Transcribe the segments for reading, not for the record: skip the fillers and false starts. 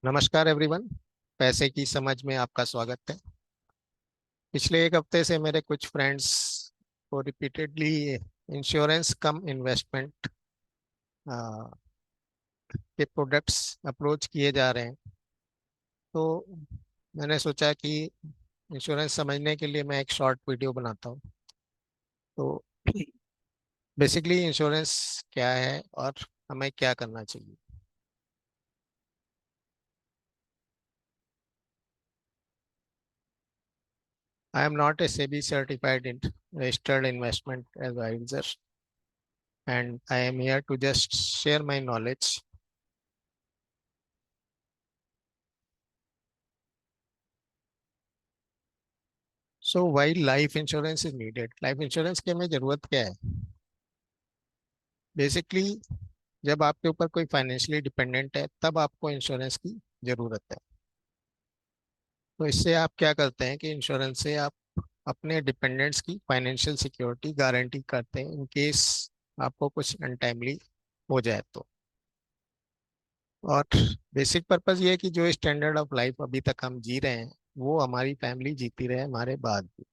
नमस्कार एवरीवन। पैसे की समझ में आपका स्वागत है। पिछले एक हफ्ते से मेरे कुछ फ्रेंड्स को रिपीटेडली इंश्योरेंस कम इन्वेस्टमेंट के प्रोडक्ट्स अप्रोच किए जा रहे हैं। तो मैंने सोचा कि इंश्योरेंस समझने के लिए मैं एक शॉर्ट वीडियो बनाता हूँ। तो बेसिकली इंश्योरेंस क्या है और हमें क्या करना चाहिए। आई am not A SEBI certified registered investment advisor, and I am here to just share my knowledge. So why life insurance is needed? Life insurance की हमें ज़रूरत क्या है? बेसिकली जब आपके ऊपर कोई फाइनेंशियली डिपेंडेंट है तब आपको इंश्योरेंस की ज़रूरत है। तो इससे आप क्या करते हैं कि इंश्योरेंस से आप अपने डिपेंडेंट्स की फाइनेंशियल सिक्योरिटी गारंटी करते हैं इन केस आपको कुछ अनटाइमली हो जाए तो। और बेसिक पर्पस ये है कि जो स्टैंडर्ड ऑफ लाइफ अभी तक हम जी रहे हैं वो हमारी फैमिली जीती रहे हमारे बाद भी।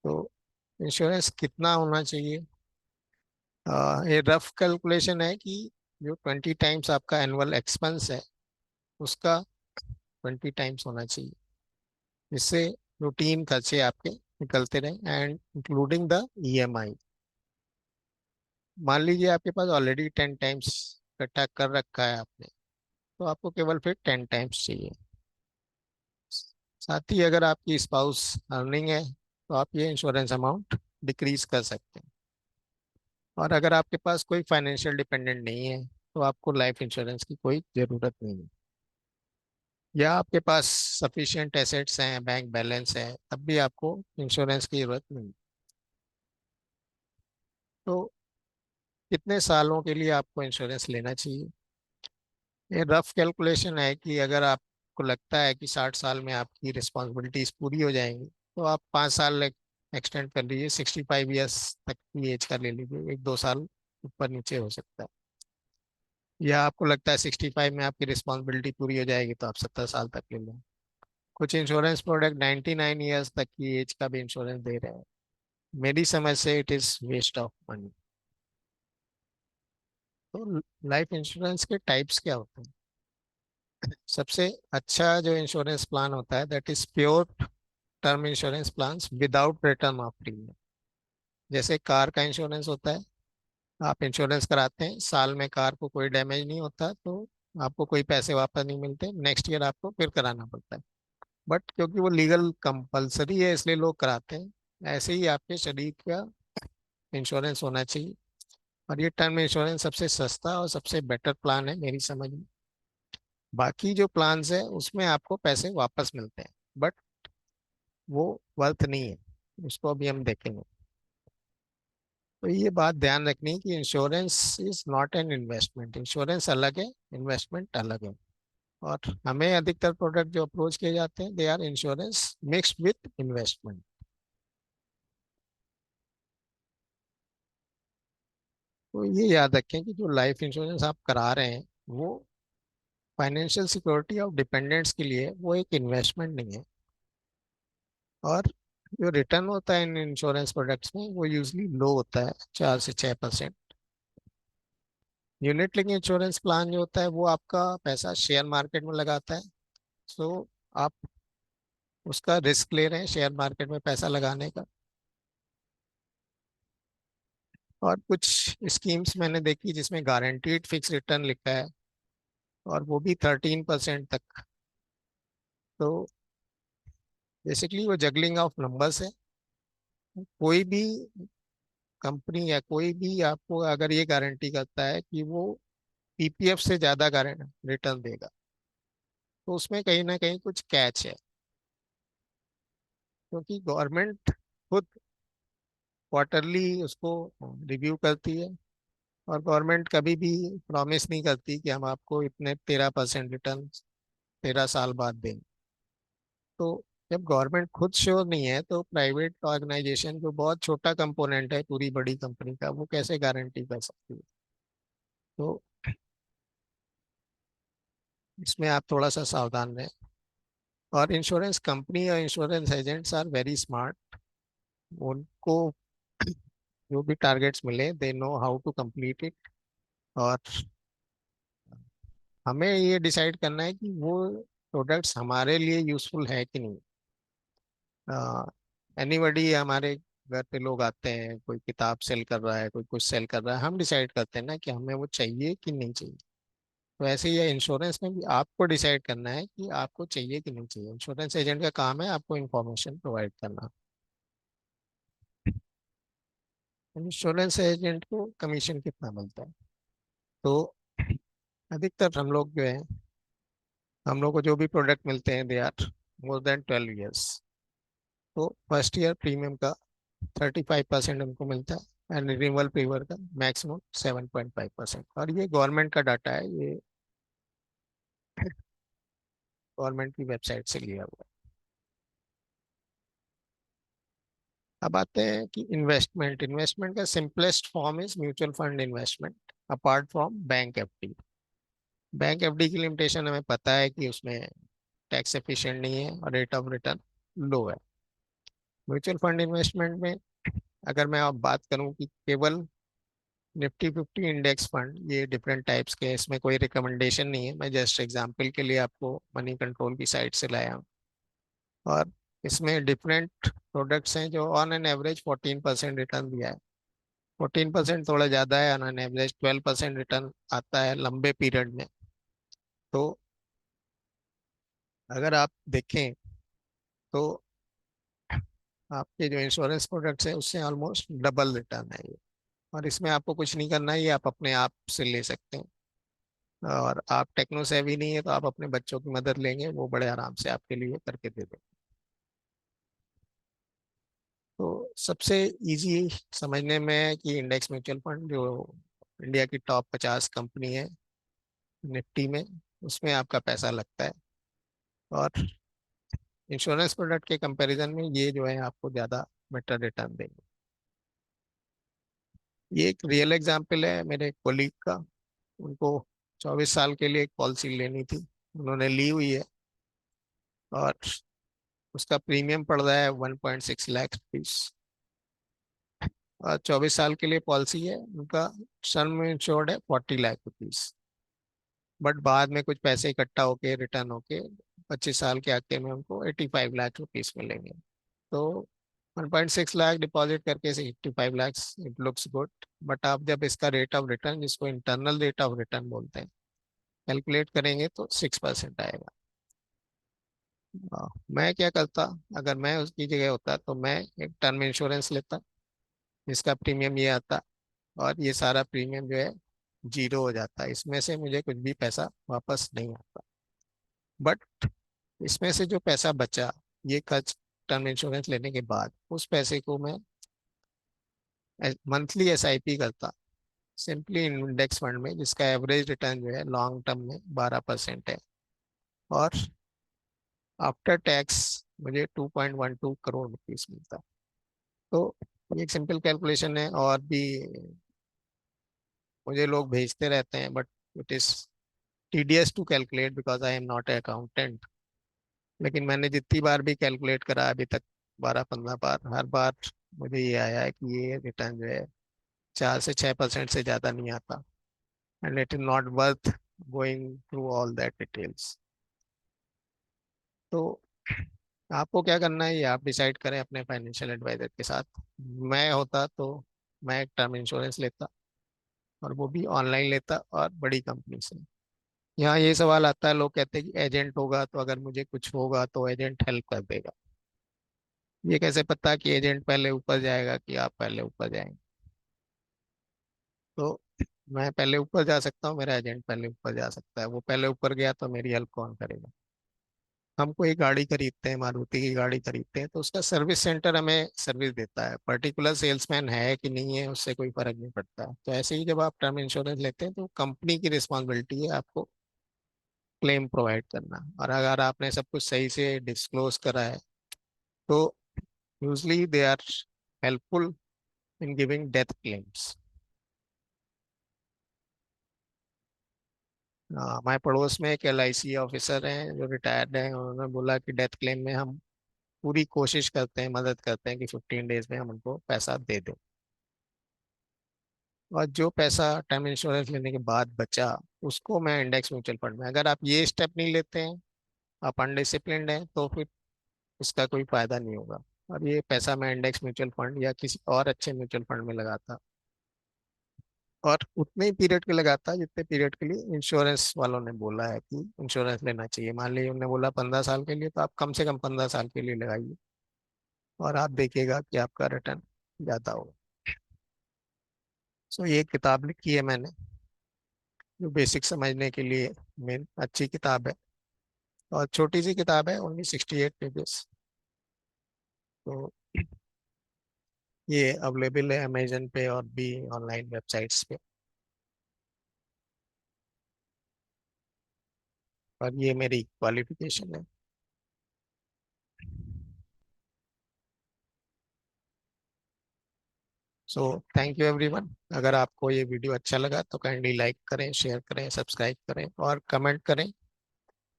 तो इंश्योरेंस कितना होना चाहिए? ये रफ कैलकुलेशन है कि जो 20 टाइम्स आपका एनुअल एक्सपेंस है उसका 20 टाइम्स होना चाहिए, जिससे रूटीन खर्चे आपके निकलते रहे एंड इंक्लूडिंग द ईएमआई। मान लीजिए आपके पास ऑलरेडी 10 टाइम्स इकट्ठा कर रखा है आपने, तो आपको केवल फिर 10 टाइम्स चाहिए। साथ ही अगर आपकी स्पाउस अर्निंग है तो आप ये इंश्योरेंस अमाउंट डिक्रीज कर सकते हैं। और अगर आपके पास कोई फाइनेंशियल डिपेंडेंट नहीं है तो आपको लाइफ इंश्योरेंस की कोई ज़रूरत नहीं है। या आपके पास सफिशिएंट एसेट्स हैं, बैंक बैलेंस है, तब भी आपको इंश्योरेंस की जरूरत नहीं। तो कितने सालों के लिए आपको इंश्योरेंस लेना चाहिए? ये रफ कैलकुलेशन है कि अगर आपको लगता है कि 60 साल में आपकी रिस्पॉन्सिबिलिटीज पूरी हो जाएंगी तो आप 5 साल एक्सटेंड कर लीजिए, 65 ईयर्स तक की एज का ले लीजिए, 1-2 साल ऊपर नीचे हो सकता है। या आपको लगता है 65 में आपकी रिस्पॉन्सिबिलिटी पूरी हो जाएगी तो आप 70 साल तक ले लें। कुछ इंश्योरेंस प्रोडक्ट 99 ईयर्स तक की एज का भी इंश्योरेंस दे रहे हैं। मेरी समझ से it is waste of money. तो लाइफ इंश्योरेंस के टाइप्स क्या होते हैं? सबसे अच्छा जो इंश्योरेंस प्लान होता है that is pure term insurance plan without return of premium. जैसे कार का इंश्योरेंस होता है, आप इंश्योरेंस कराते हैं, साल में कार को कोई डैमेज नहीं होता तो आपको कोई पैसे वापस नहीं मिलते, नेक्स्ट ईयर आपको फिर कराना पड़ता है। बट क्योंकि वो लीगल कंपलसरी है इसलिए लोग कराते हैं। ऐसे ही आपके शरीर का इंश्योरेंस होना चाहिए। और ये टर्म इंश्योरेंस सबसे सस्ता और सबसे बेटर प्लान है मेरी समझ में। बाकी जो प्लान्स है उसमें आपको पैसे वापस मिलते हैं, बट वो वर्थ नहीं है, उसको अभी हम देखेंगे। तो ये बात ध्यान रखनी है कि insurance is not an investment. Insurance अलग है, इन्वेस्टमेंट अलग है। और हमें अधिकतर प्रोडक्ट जो अप्रोच किए जाते हैं they are insurance mixed with investment. तो ये याद रखें कि जो लाइफ इंश्योरेंस आप करा रहे हैं वो फाइनेंशियल सिक्योरिटी ऑफ डिपेंडेंट्स के लिए, वो एक इन्वेस्टमेंट नहीं है। और जो रिटर्न होता है इन इंश्योरेंस प्रोडक्ट्स में वो यूजली लो होता है, 4 से 6%। यूनिट लिंक इंश्योरेंस प्लान जो होता है वो आपका पैसा शेयर मार्केट में लगाता है। सो आप उसका रिस्क ले रहे हैं शेयर मार्केट में पैसा लगाने का। और कुछ स्कीम्स मैंने देखी जिसमें गारंटीड फिक्स रिटर्न लिखा है, और वो भी 13% तक। तो बेसिकली वो जगलिंग ऑफ नंबर्स है। कोई भी कंपनी या कोई भी आपको अगर ये गारंटी करता है कि वो पीपीएफ से ज्यादा रिटर्न देगा तो उसमें कहीं ना कहीं कुछ कैच है। क्योंकि गवर्नमेंट खुद क्वार्टरली उसको रिव्यू करती है, और गवर्नमेंट कभी भी प्रॉमिस नहीं करती कि हम आपको इतने 13% रिटर्न 13 साल बाद देंगे। तो जब गवर्नमेंट खुद श्योर नहीं है तो प्राइवेट ऑर्गेनाइजेशन जो बहुत छोटा कंपोनेंट है पूरी बड़ी कंपनी का, वो कैसे गारंटी कर सकती है? तो इसमें आप थोड़ा सा सावधान रहें। और इंश्योरेंस कंपनी और insurance agents are very smart. उनको जो भी टारगेट्स मिले they know how to complete it. और हमें ये डिसाइड करना है कि वो प्रोडक्ट्स हमारे लिए यूजफुल है कि नहीं। एनीबडी, हमारे घर पे लोग आते हैं, कोई किताब सेल कर रहा है, कोई कुछ सेल कर रहा है, हम डिसाइड करते हैं ना कि हमें वो चाहिए कि नहीं चाहिए। तो ऐसे ही है इंश्योरेंस में भी, आपको डिसाइड करना है कि आपको चाहिए कि नहीं चाहिए। इंश्योरेंस एजेंट का काम है आपको इंफॉर्मेशन प्रोवाइड करना। इंश्योरेंस एजेंट को कमीशन कितना मिलता है? तो अधिकतर हम लोग जो है, हम लोग को जो भी प्रोडक्ट मिलते हैं they are more than 12 years. तो फर्स्ट ईयर प्रीमियम का 35% हमको मिलता है, एंड रिन्यूअल प्रीमियम का मैक्सिमम 7.5%। और ये गवर्नमेंट का डाटा है, ये गवर्नमेंट की वेबसाइट से लिया हुआ है। अब आते हैं कि इन्वेस्टमेंट। इन्वेस्टमेंट का simplest form is mutual fund investment, apart from bank FD. Bank FD की लिमिटेशन हमें पता है कि उसमें टैक्स एफिशिएंट नहीं है और रेट ऑफ रिटर्न लो है। म्यूचुअल फंड इन्वेस्टमेंट में अगर मैं अब बात करूं कि केवल निफ्टी 50 इंडेक्स फंड, ये डिफरेंट टाइप्स के हैं, इसमें कोई रिकमेंडेशन नहीं है, मैं जस्ट एग्जांपल के लिए आपको मनी कंट्रोल की साइट से लाया हूँ। और इसमें डिफरेंट प्रोडक्ट्स हैं जो ऑन एन एवरेज 14% रिटर्न दिया है। 14% थोड़ा ज़्यादा है, ऑन एन एवरेज 12% रिटर्न आता है लंबे पीरियड में। तो अगर आप देखें तो आपके जो इंश्योरेंस प्रोडक्ट्स हैं उससे ऑलमोस्ट डबल रिटर्न है ये। और इसमें आपको कुछ नहीं करना है, ये आप अपने आप से ले सकते हैं। और आप टेक्नो सेवी नहीं है तो आप अपने बच्चों की मदद लेंगे, वो बड़े आराम से आपके लिए करके दे देंगे। तो सबसे इजी समझने में है कि इंडेक्स म्यूचुअल फंड जो इंडिया की टॉप 50 कंपनी है निफ्टी में, उसमें आपका पैसा लगता है। और इंश्योरेंस प्रोडक्ट के कंपैरिजन में ये जो है आपको ज़्यादा बेटर रिटर्न देंगे। ये एक रियल एग्जांपल है मेरे कोलीग का। उनको 24 साल के लिए एक पॉलिसी लेनी थी, उन्होंने ली हुई है। और उसका प्रीमियम पड़ रहा है 1.6 लाख रुपीज। और 24 साल के लिए पॉलिसी है उनका। सम इंश्योर्ड है 40 लाख रुपीज। बट बाद में कुछ पैसे इकट्ठा होके रिटर्न होके 25 साल के आखिर में उनको 85 लाख रुपीज मिलेंगे। तो 1.6 लाख डिपॉजिट करके से 85 lakh, it looks good. But आप जब इसका रेट ऑफ रिटर्न, जिसको इंटरनल रेट ऑफ रिटर्न बोलते हैं, कैलकुलेट करेंगे तो 6% आएगा। मैं क्या करता, अगर मैं उसकी जगह होता तो मैं एक टर्म इंश्योरेंस लेता जिसका प्रीमियम ये आता। और ये सारा प्रीमियम जो है जीरो हो जाता, इसमें से मुझे कुछ भी पैसा वापस नहीं आता। बट इसमें से जो पैसा बचा, ये खर्च टर्म इंश्योरेंस लेने के बाद, उस पैसे को मैं मंथली एसआईपी करता, सिंपली इंडेक्स फंड में, जिसका एवरेज रिटर्न जो है लॉन्ग टर्म में 12% है। और आफ्टर टैक्स मुझे 2.12 करोड़ रुपीज मिलता। तो ये एक सिंपल कैलकुलेशन है, और भी मुझे लोग भेजते रहते हैं, but it is tedious to calculate because I am not a accountant. लेकिन मैंने जितनी बार भी कैलकुलेट करा अभी तक, 12-15 बार, हर बार मुझे ये आया है कि ये रिटर्न जो है 4 से 6% से ज़्यादा नहीं आता। And it is not worth going through all that details. तो आपको क्या करना है ये आप डिसाइड करें अपने फाइनेंशियल एडवाइजर के साथ। मैं होता तो मैं एक टर्म इंश्योरेंस लेता, और वो भी ऑनलाइन लेता और बड़ी कंपनी से। यहाँ ये सवाल आता है, लोग कहते हैं कि एजेंट होगा तो अगर मुझे कुछ होगा तो एजेंट हेल्प कर देगा। ये कैसे पता कि एजेंट पहले ऊपर जाएगा कि आप पहले ऊपर जाएंगे? तो मैं पहले ऊपर जा सकता हूँ, मेरा एजेंट पहले ऊपर जा सकता है। वो पहले ऊपर गया तो मेरी हेल्प कौन करेगा? हम कोई गाड़ी खरीदते हैं, मारुति की गाड़ी खरीदते हैं, तो उसका सर्विस सेंटर हमें सर्विस देता है। पर्टिकुलर सेल्समैन है कि नहीं है उससे कोई फर्क नहीं पड़ता। तो ऐसे ही जब आप टर्म इंश्योरेंस लेते हैं तो कंपनी की रिस्पॉन्सिबिलिटी है आपको क्लेम प्रोवाइड करना। और अगर आपने सब कुछ सही से डिस्क्लोज करा है तो usually they are helpful in giving death claims. हमारे पड़ोस में एक LIC ऑफिसर हैं जो रिटायर्ड हैं, उन्होंने बोला कि डेथ क्लेम में हम पूरी कोशिश करते हैं, मदद करते हैं कि 15 डेज में हम उनको पैसा दे दें। और जो पैसा टर्म इंश्योरेंस लेने के बाद बचा, उसको मैं इंडेक्स म्यूचुअल फंड में, अगर आप ये स्टेप नहीं लेते हैं, आप अनडिसिप्लिन्ड हैं, तो फिर इसका कोई फायदा नहीं होगा। और ये पैसा मैं इंडेक्स म्यूचुअल फंड या किसी और अच्छे म्यूचुअल फंड में लगाता, और उतने ही पीरियड के लगाता जितने पीरियड के लिए इंश्योरेंस वालों ने बोला है कि इंश्योरेंस लेना चाहिए। मान लीजिए उन्होंने बोला 15 साल के लिए, तो आप कम से कम 15 साल के लिए लगाइए, और आप देखिएगा कि आपका रिटर्न ज्यादा होगा। सो ये किताब लिखी है मैंने, जो बेसिक समझने के लिए मेन अच्छी किताब है, और छोटी सी किताब है, ओनली 68 पेजेस। तो ये अवेलेबल है अमेजन पे और भी ऑनलाइन वेबसाइट्स पे। और ये मेरी क्वालिफिकेशन है। So thank you everyone. अगर आपको ये वीडियो अच्छा लगा तो काइंडली लाइक करें, शेयर करें, सब्सक्राइब करें और कमेंट करें।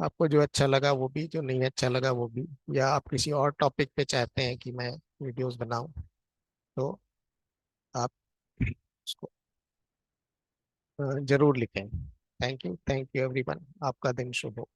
आपको जो अच्छा लगा वो भी, जो नहीं अच्छा लगा वो भी, या आप किसी और टॉपिक पे चाहते हैं कि मैं वीडियोस बनाऊं, तो आप उसको जरूर लिखें। Thank you everyone. आपका दिन शुभ हो।